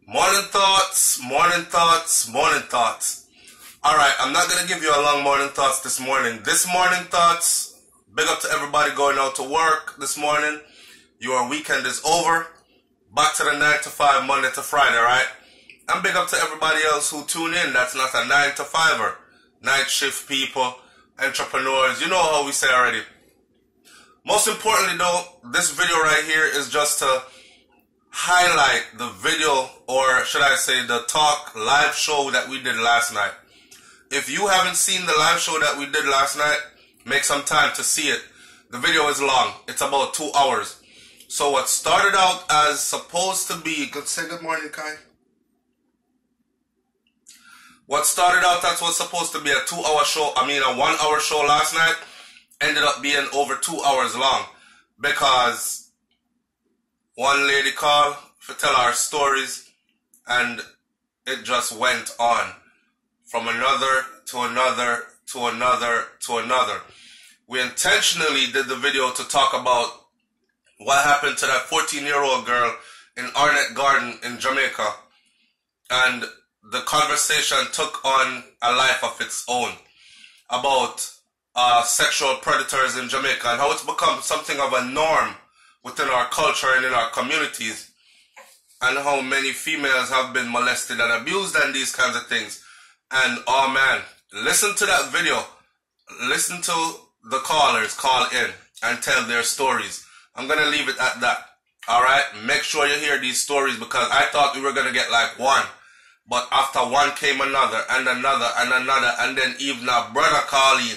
Morning thoughts, morning thoughts, morning thoughts. Alright, I'm not going to give you a long morning thoughts this morning. This morning thoughts, big up to everybody going out to work this morning. Your weekend is over. Back to the 9 to 5, Monday to Friday, right? And big up to everybody else who tune in. That's not a 9 to 5er. Night shift people, entrepreneurs. You know how we say already. Most importantly though, this video right here is just to highlight the video, or should I say the talk live show that we did last night. If you haven't seen the live show that we did last night, make some time to see it. The video is long. It's about 2 hours. So what started out as supposed to be, say good morning, Kai. What started out as was supposed to be a 1 hour show last night, ended up being over 2 hours long because one lady called to tell our stories and it just went on from another to another to another to another. We intentionally did the video to talk about what happened to that 14-year-old girl in Arnett Garden in Jamaica, and the conversation took on a life of its own about sexual predators in Jamaica and how it's become something of a norm within our culture and in our communities, and how many females have been molested and abused and these kinds of things. And oh man, listen to that video. Listen to the callers call in and tell their stories. I'm going to leave it at that. Alright, make sure you hear these stories because I thought we were going to get like one. But after one came another and another and another, and then even a brother call in.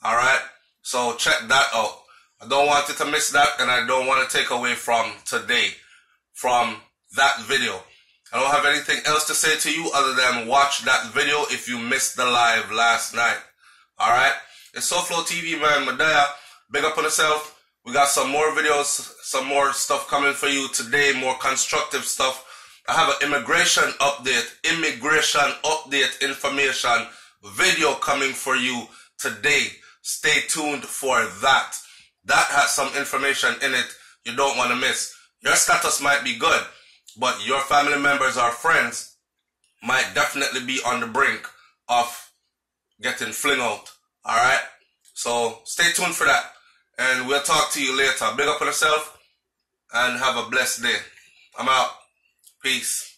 Alright, so check that out. I don't want you to miss that, and I don't want to take away from today, from that video. I don't have anything else to say to you other than watch that video if you missed the live last night. Alright? It's SoFlo TV, man. Madaya, big up on yourself. We got some more videos, some more stuff coming for you today, more constructive stuff. I have an immigration update information video coming for you today. Stay tuned for that. That has some information in it you don't want to miss. Your status might be good, but your family members or friends might definitely be on the brink of getting fling out. Alright? So stay tuned for that. And we'll talk to you later. Big up on yourself and have a blessed day. I'm out. Peace.